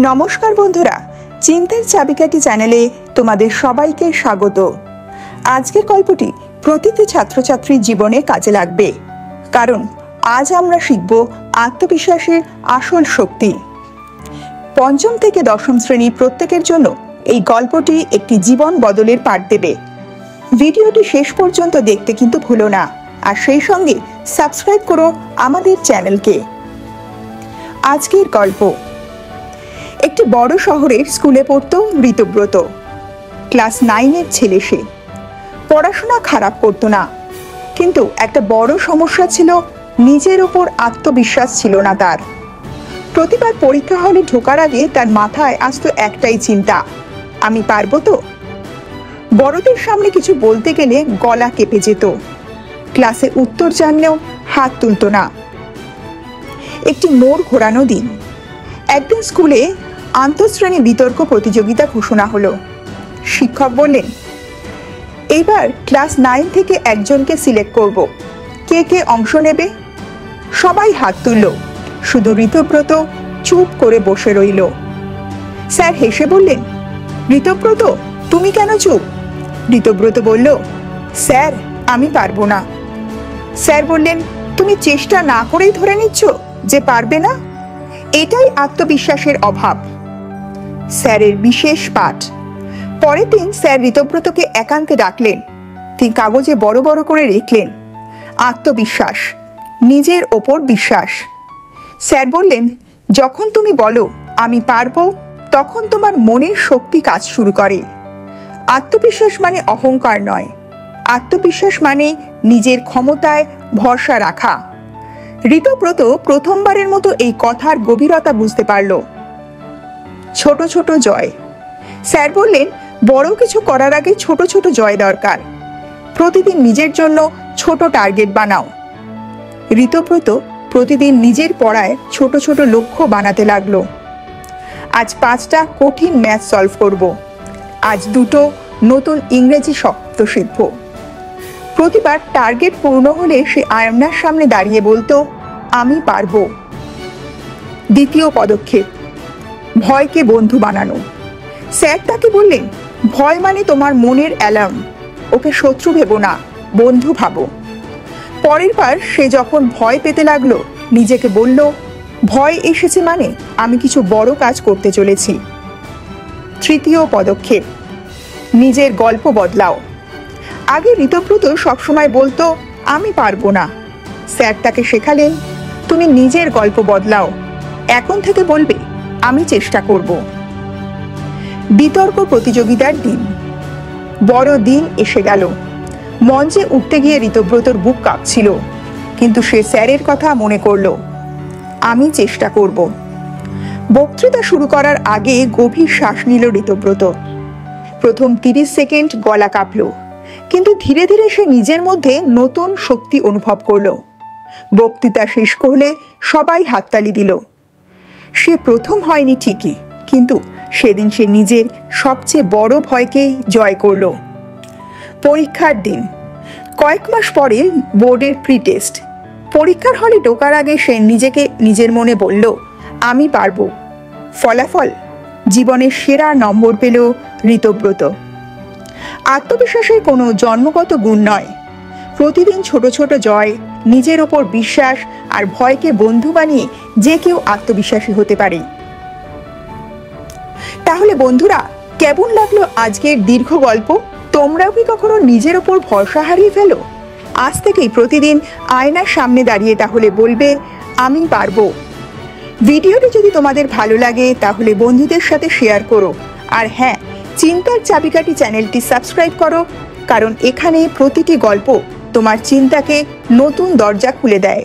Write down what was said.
নমস্কার বন্ধুরা, চিন্তার চাবিকাঠি চ্যানেলে তোমাদের সবাইকে স্বাগত। আজকের গল্পটি প্রতিটি ছাত্রছাত্রীর জীবনে কাজে লাগবে, কারণ আজ আমরা শিখব আত্মবিশ্বাসের আসল শক্তি। পঞ্চম থেকে দশম শ্রেণীর প্রত্যেকের জন্য এই গল্পটি একটি জীবন বদলের পাঠ দেবে। ভিডিওটি শেষ পর্যন্ত দেখতে কিন্তু ভুলো না, আর সেই সঙ্গে সাবস্ক্রাইব করো আমাদের চ্যানেলকে। আজকের গল্প। একটি বড় শহরের স্কুলে পড়তো ঋতব্রত। ক্লাস 9-এর ছেলে সে। পড়াশোনা খারাপ করতো না, কিন্তু একটা বড় সমস্যা ছিল, নিজের উপর আত্মবিশ্বাস ছিল না তার। প্রতিবার পরীক্ষা হলে ঢোকার আগে তার মাথায় আসতো একটাই চিন্তা, আমি পারবো তো? বড়দের সামনে কিছু বলতে গেলে গলা কেঁপে যেত। ক্লাসে উত্তর জানলেও হাত তুলতো না। একটি মোড় ঘোরানো দিন। একদিন স্কুলে আন্তঃশ্রেণী বিতর্ক প্রতিযোগিতা ঘোষণা হলো। শিক্ষক বললেন, এবার ক্লাস 9 থেকে একজনকে সিলেক্ট করব, কে কে অংশ নেবে? সবাই হাত তুলল, শুধু ঋতব্রত চুপ করে বসে রইল। স্যার হেসে বললেন, ঋতব্রত তুমি কেন চুপ? ঋতব্রত বলল, স্যার আমি পারবো না। স্যার বললেন, তুমি চেষ্টা না করেই ধরে নিচ্ছ যে পারবে না? এটাই আত্মবিশ্বাসের অভাব। স্যারের বিশেষ পাঠ। পরের দিন স্যার ঋতব্রতকে একান্তে ডাকলেন। তিনি কাগজে বড় বড় করে লিখলেন, আত্মবিশ্বাস, নিজের ওপর বিশ্বাস। স্যার বললেন, যখন তুমি বলো আমি পারবো, তখন তোমার মনের শক্তি কাজ শুরু করে। আত্মবিশ্বাস মানে অহংকার নয়, আত্মবিশ্বাস মানে নিজের ক্ষমতায় ভরসা রাখা। ঋতব্রত প্রথমবারের মতো এই কথার গভীরতা বুঝতে পারল। ছোট ছোট জয়। স্যার বললেন, বড় কিছু করার আগে ছোট ছোট জয় দরকার। প্রতিদিন নিজের জন্য ছোট টার্গেট বানাও। ঋতব্রত প্রতিদিন নিজের পড়ায় ছোট ছোট লক্ষ্য বানাতে লাগলো। আজ 5টা কঠিন ম্যাথ সলভ করব, আজ 2টো নতুন ইংরেজি শব্দ শিখব। প্রতিবার টার্গেট পূর্ণ হলে সে আয়নার সামনে দাঁড়িয়ে বলতো, আমি পারবো। দ্বিতীয় পদক্ষেপ, ভয়কে বন্ধু বানানো। স্যার তাকে বললেন, ভয় মানে তোমার মনের অ্যালার্ম, ওকে শত্রু ভেবো না, বন্ধু ভাবো। পরের বার সে যখন ভয় পেতে লাগলো, নিজেকে বলল, ভয় এসেছে মানে আমি কিছু বড় কাজ করতে চলেছি। তৃতীয় পদক্ষেপ, নিজের গল্প বদলাও। আগে ঋতব্রত সবসময় বলতো, আমি পারবো না। স্যার তাকে শেখালেন, তুমি নিজের গল্প বদলাও, এখন থেকে বলবে আমি চেষ্টা করব। বিতর্ক প্রতিযোগিতার দিন। বড় দিন এসে গেল। মঞ্চে উঠতে গিয়ে ঋতব্রতর বুক কাঁপছিল, কিন্তু সে স্যারের কথা মনে করলো, আমি চেষ্টা করব। বক্তৃতা শুরু করার আগে গভীর শ্বাস নিল ঋতব্রত। প্রথম 30 সেকেন্ড গলা কাঁপল, কিন্তু ধীরে ধীরে সে নিজের মধ্যে নতুন শক্তি অনুভব করলো। বক্তৃতা শেষ করলে সবাই হাততালি দিল। সে প্রথম হয়নি ঠিকই, কিন্তু সেদিন সে নিজের সবচেয়ে বড় ভয়কেই জয় করল। পরীক্ষার দিন। কয়েক মাস পরে বোর্ডের প্রি টেস্ট। পরীক্ষার হলে ঢোকার আগে সে নিজেকে নিজের মনে বলল, আমি পারবো। ফলাফল, জীবনের সেরা নম্বর পেল ঋতব্রত। আত্মবিশ্বাসের কোনো জন্মগত গুণ নয়, প্রতিদিন ছোট ছোট জয়, নিজের ওপর বিশ্বাস আর ভয়কে বন্ধু বানিয়ে যে কেউ আত্মবিশ্বাসী হতে পারে। তাহলে বন্ধুরা, কেমন লাগলো আজকের দীর্ঘ গল্প? তোমরাও কি কখনো নিজের ওপর ভরসা হারিয়ে ফেলো? আজ থেকেই প্রতিদিন আয়নার সামনে দাঁড়িয়ে তাহলে বলবে, আমি পারবো। ভিডিওটি যদি তোমাদের ভালো লাগে তাহলে বন্ধুদের সাথে শেয়ার করো, আর হ্যাঁ, চিন্তার চাবিকাঠি চ্যানেলটি সাবস্ক্রাইব করো, কারণ এখানে প্রতিটি গল্প তোমার চিন্তাকে নতুন দরজা খুলে দেয়।